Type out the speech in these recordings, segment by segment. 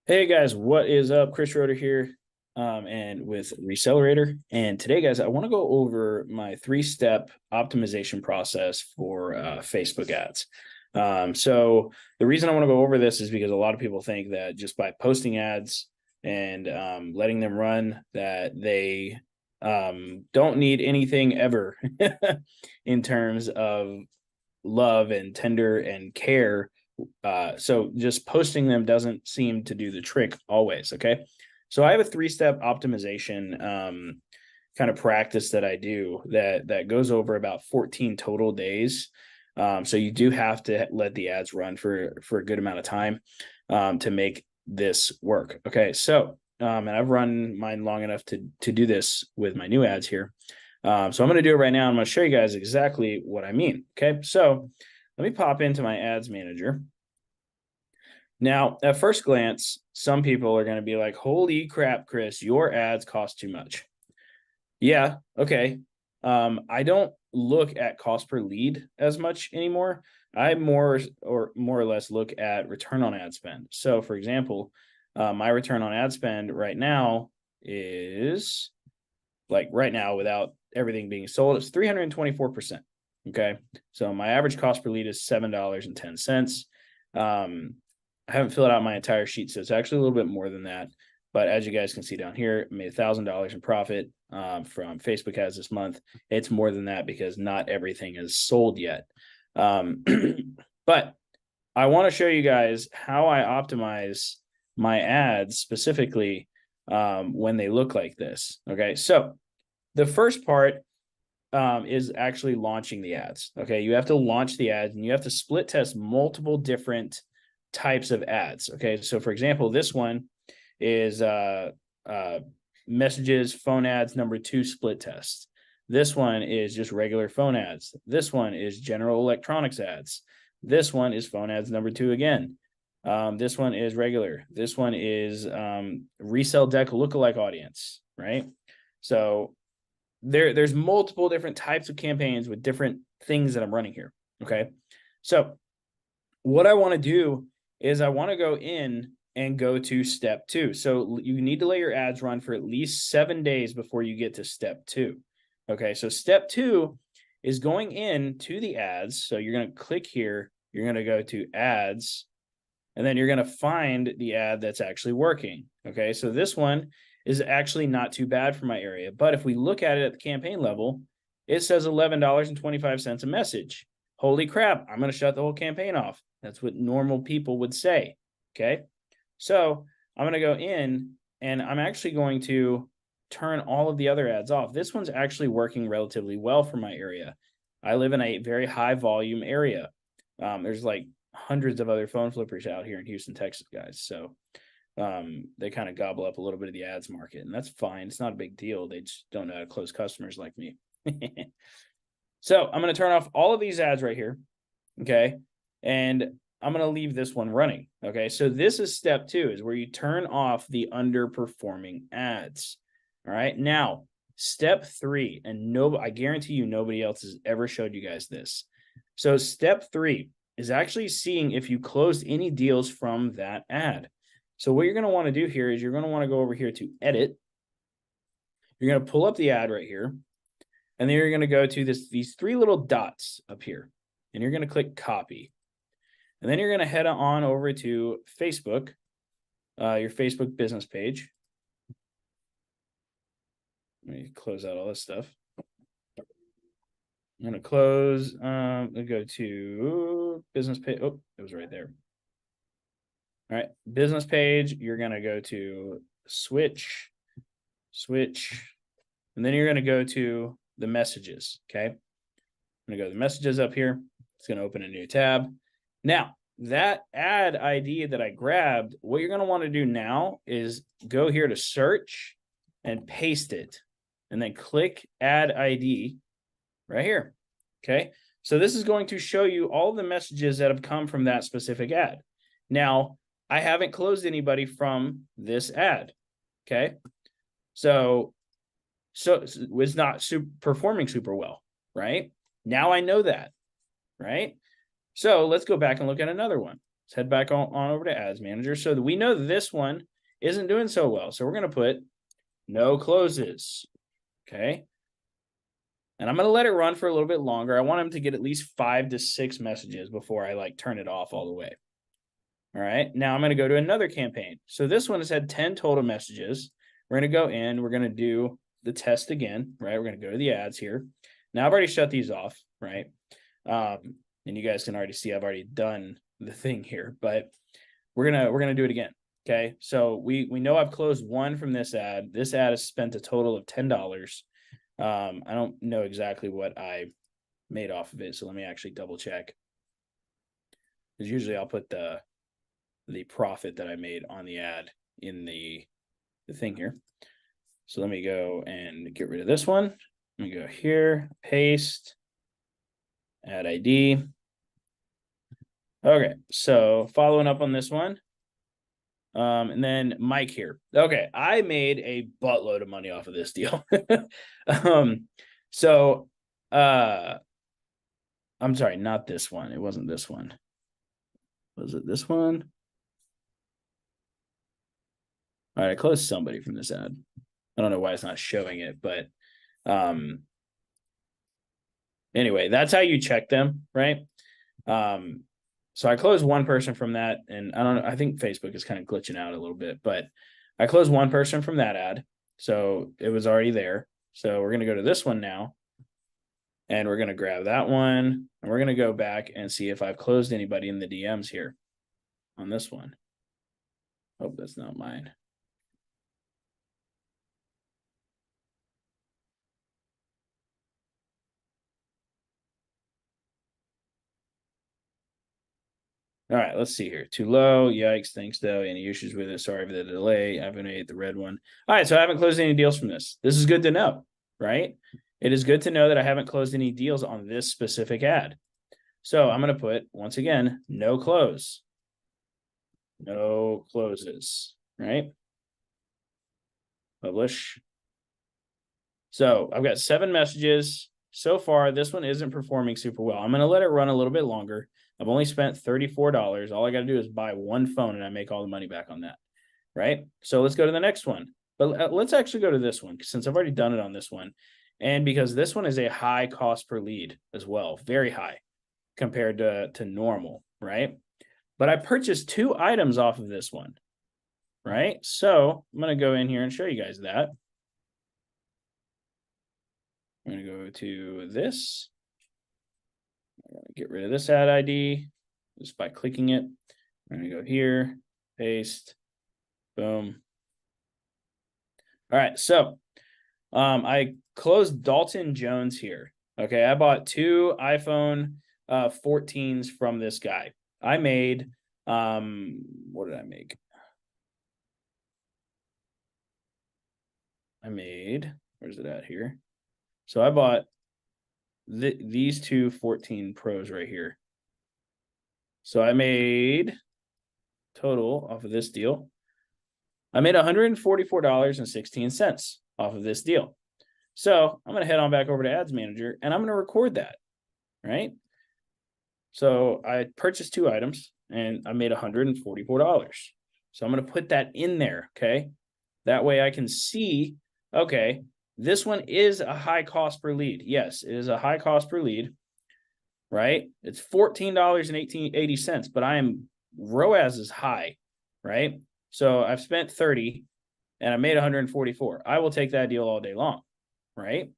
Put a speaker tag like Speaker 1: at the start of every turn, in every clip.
Speaker 1: Hey guys, what is up? Chris Roder here, and with Recelerator. And today, guys, I want to go over my three-step optimization process for Facebook ads. So the reason I want to go over this is because a lot of people think that just by posting ads and letting them run, that they don't need anything ever in terms of love and tender and care. So just posting them doesn't seem to do the trick always. Okay. So I have a three-step optimization kind of practice that I do that goes over about 14 total days. So you do have to let the ads run for a good amount of time to make this work. Okay. So and I've run mine long enough to do this with my new ads here. So I'm going to do it right now. I'm going to show you guys exactly what I mean. Okay. So let me pop into my ads manager. Now, at first glance, some people are going to be like, holy crap, Chris, your ads cost too much. Yeah. Okay. I don't look at cost per lead as much anymore. I more or less look at return on ad spend. So for example, my return on ad spend right now is right now without everything being sold, it's 324%. Okay. So my average cost per lead is $7.10. I haven't filled out my entire sheet, so it's actually a little bit more than that. But as you guys can see down here, I made $1,000 in profit from Facebook ads this month. It's more than that because not everything is sold yet. But I want to show you guys how I optimize my ads specifically when they look like this. Okay, so the first part is actually launching the ads. Okay, you have to launch the ads and you have to split test multiple different types of ads. Okay, so for example, this one is messages, phone ads, #2 split test. This one is just regular phone ads. This one is general electronics ads. This one is phone ads #2 again. This one is regular. This one is resell deck lookalike audience, right? So there's multiple different types of campaigns with different things that I'm running here. Okay. So what I want to do is I want to go in and go to step 2. So you need to let your ads run for at least 7 days before you get to step 2. Okay. So step 2 is going in to the ads. So you're going to click here. You're going to go to ads, and then you're going to find the ad that's actually working. Okay. So this one is actually not too bad for my area. But if we look at it at the campaign level, it says $11.25 a message. Holy crap, I'm going to shut the whole campaign off. That's what normal people would say. Okay. So I'm going to go in and I'm actually going to turn all of the other ads off. This one's actually working relatively well for my area. I live in a very high volume area. There's like hundreds of other phone flippers out here in Houston, Texas, guys. So they kind of gobble up a little bit of the ads market, and that's fine. It's not a big deal. They just don't know how to close customers like me. So I'm going to turn off all of these ads right here. Okay. And I'm going to leave this one running. Okay. So this is step 2, is where you turn off the underperforming ads. All right. Now, step 3, and I guarantee you nobody else has ever showed you guys this. So step 3 is actually seeing if you closed any deals from that ad. So what you're going to want to do here is you're going to want to go over here to edit. You're going to pull up the ad right here. And then you're going to go to these 3 little dots up here. And you're going to click copy. And then you're going to head on over to Facebook, your Facebook business page. Let me close out all this stuff. I'm going to close. Go to business page. Oh, it was right there. All right, business page. You're going to go to switch, and then you're going to go to the messages. Okay, I'm going to go to the messages up here. It's going to open a new tab. Now, that ad ID that I grabbed, what you're going to want to do now is go here to search and paste it, and then click add ID right here. Okay, so this is going to show you all the messages that have come from that specific ad. Now, I haven't closed anybody from this ad. Okay, so it's not performing super well, right? Now I know that, right? So let's go back and look at another one. Let's head back on over to Ads Manager. So that we know that this one isn't doing so well. So we're going to put no closes. Okay. And I'm going to let it run for a little bit longer. I want him to get at least 5 to 6 messages before I like turn it off all the way. All right. Now I'm going to go to another campaign. So this one has had 10 total messages. We're going to go in. We're going to do the test again, right? We're going to go to the ads here. Now I've already shut these off, right? And you guys can already see I've already done the thing here, but we're gonna do it again. Okay. So we know I've closed one from this ad. This ad has spent a total of $10. I don't know exactly what I made off of it. So let me actually double check. Because usually I'll put the profit that I made on the ad in the thing here. So let me go and get rid of this one. Let me go here, paste, add ID. Okay, so following up on this one. And then Mike here. Okay, I made a buttload of money off of this deal. So I'm sorry, not this one. It wasn't this one. Was it this one? All right, I closed somebody from this ad. I don't know why it's not showing it, but anyway, that's how you check them, right? So I closed one person from that, and I don't know, I think Facebook is kind of glitching out a little bit, but I closed one person from that ad. So it was already there. So we're going to go to this one now, and we're going to grab that one, and we're going to go back and see if I've closed anybody in the DMs here on this one. Oh, that's not mine. All right, let's see here. Too low. Yikes. Thanks, though. Any issues with it? Sorry for the delay. I haven't ate the red one. All right, so I haven't closed any deals from this. This is good to know, right? It is good to know that I haven't closed any deals on this specific ad. So I'm going to put, once again, no close. No closes, right? Publish. So I've got 7 messages. So far, this one isn't performing super well. I'm going to let it run a little bit longer. I've only spent $34. All I got to do is buy one phone and I make all the money back on that, right? So let's go to the next one. But let's actually go to this one since I've already done it on this one. And because this one is a high cost per lead as well, very high compared to normal, right? But I purchased 2 items off of this one, right? So I'm going to go in here and show you guys that. I'm going to go to this. Get rid of this ad ID just by clicking it. I'm going to go here, paste, boom. All right, so I closed Dalton Jones here. Okay, I bought 2 iPhone 14s from this guy. I made, what did I make? Where's it at here? So I bought these 2 14 Pros right here. So I made total off of this deal. I made $144.16 off of this deal. So I'm going to head on back over to Ads Manager and I'm going to record that, right? So I purchased 2 items and I made $144. So I'm going to put that in there, okay? That way I can see, okay, this one is a high cost per lead. Yes, it is a high cost per lead, right? It's $14.80, but ROAS is high, right? So I've spent 30 and I made 144. I will take that deal all day long, right?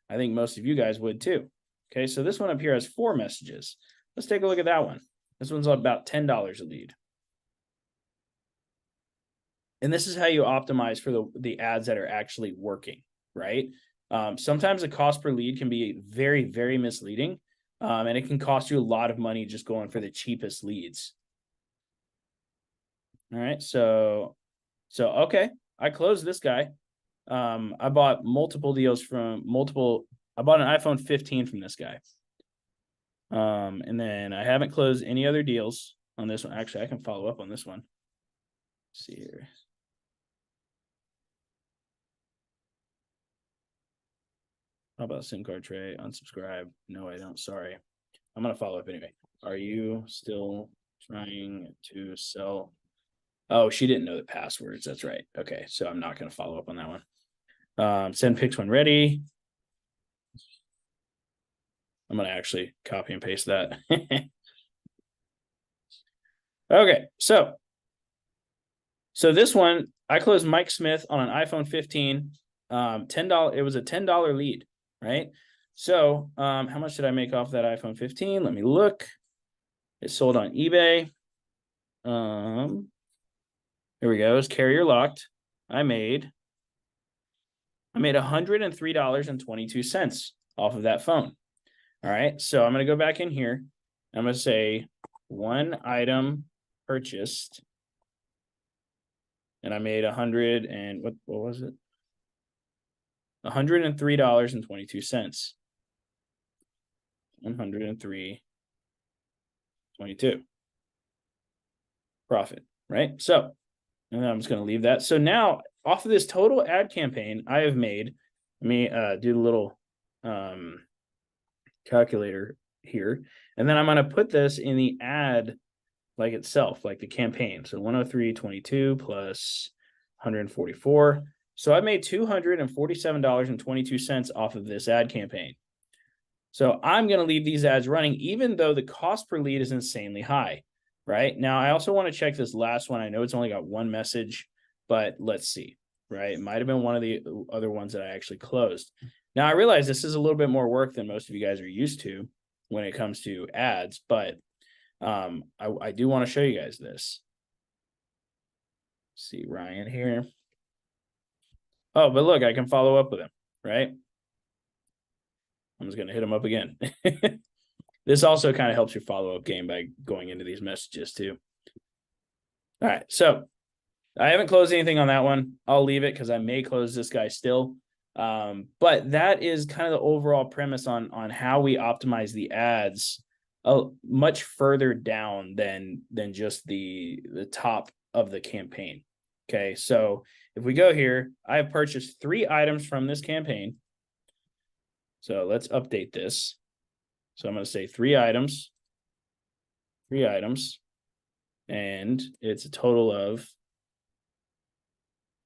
Speaker 1: I think most of you guys would too. Okay, so this one up here has 4 messages. Let's take a look at that one. This one's about $10 a lead. And this is how you optimize for the ads that are actually working, right? Sometimes the cost per lead can be very, very misleading. And it can cost you a lot of money just going for the cheapest leads. All right, so okay, I closed this guy. I bought multiple deals I bought an iPhone 15 from this guy. And then I haven't closed any other deals on this one. Actually, I can follow up on this one. Let's see here. How about SIM card tray? Unsubscribe. No, I don't. Sorry. I'm going to follow up anyway. Are you still Trying to sell. Oh, she didn't know the passwords. That's right. Okay, so I'm not going to follow up on that one. Send pics when ready. I'm going to actually copy and paste that. Okay, so this one, I closed Mike Smith on an iPhone 15. $10. It was a $10 lead, right? So how much did I make off that iPhone 15? Let me look. It sold on eBay. Here we go. It's carrier locked. I made $103.22 off of that phone. All right. So I'm going to go back in here. I'm going to say one item purchased. And I made what was it? $103.22. 103.22 profit, right? So, and I'm just going to leave that. So now off of this total ad campaign, I have made, let me do the little calculator here. And then I'm going to put this in the ad like itself, like the campaign. So 103.22 plus 144. So I made $247.22 off of this ad campaign. So I'm going to leave these ads running, even though the cost per lead is insanely high, right? Now, I also want to check this last one. I know it's only got one message, but let's see, right? It might have been one of the other ones that I actually closed. Now, I realize this is a little bit more work than most of you guys are used to when it comes to ads, but I do want to show you guys this. Let's see Ryan here. Oh, but look, I can follow up with him, right? I'm just going to hit him up again. This also kind of helps your follow-up game by going into these messages too. All right, so I haven't closed anything on that one. I'll leave it because I may close this guy still. But that is kind of the overall premise on how we optimize the ads much further down than just the top of the campaign. Okay, so if we go here, I have purchased 3 items from this campaign. So let's update this. So I'm going to say 3 items, and it's a total of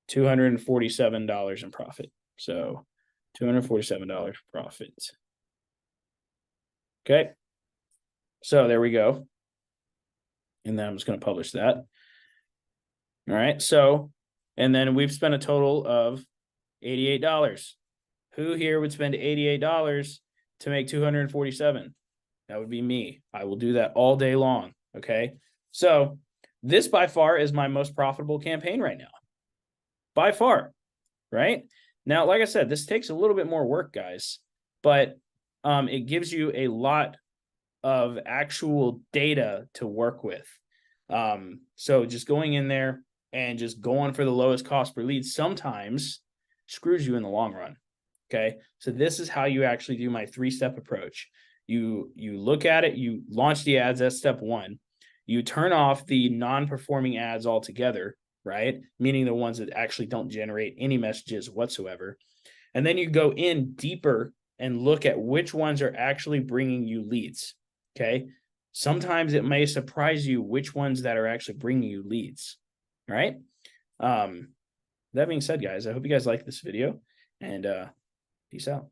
Speaker 1: $247 in profit. So $247 profit. Okay. So there we go. And then I'm just going to publish that. All right. So, and then we've spent a total of $88. Who here would spend $88 to make $247? That would be me. I will do that all day long. Okay. So this by far is my most profitable campaign right now. By far. Right. Now, like I said, this takes a little bit more work, guys, but it gives you a lot of actual data to work with. So just going in there and just going for the lowest cost per lead sometimes screws you in the long run. Okay. So this is how you actually do my 3-step approach. You look at it, you launch the ads, that's step 1. You turn off the non-performing ads altogether, right? Meaning the ones that actually don't generate any messages whatsoever. And then you go in deeper and look at which ones are actually bringing you leads. Okay. Sometimes it may surprise you which ones that are actually bringing you leads. Right. That being said, guys, I hope you guys like this video, and peace out.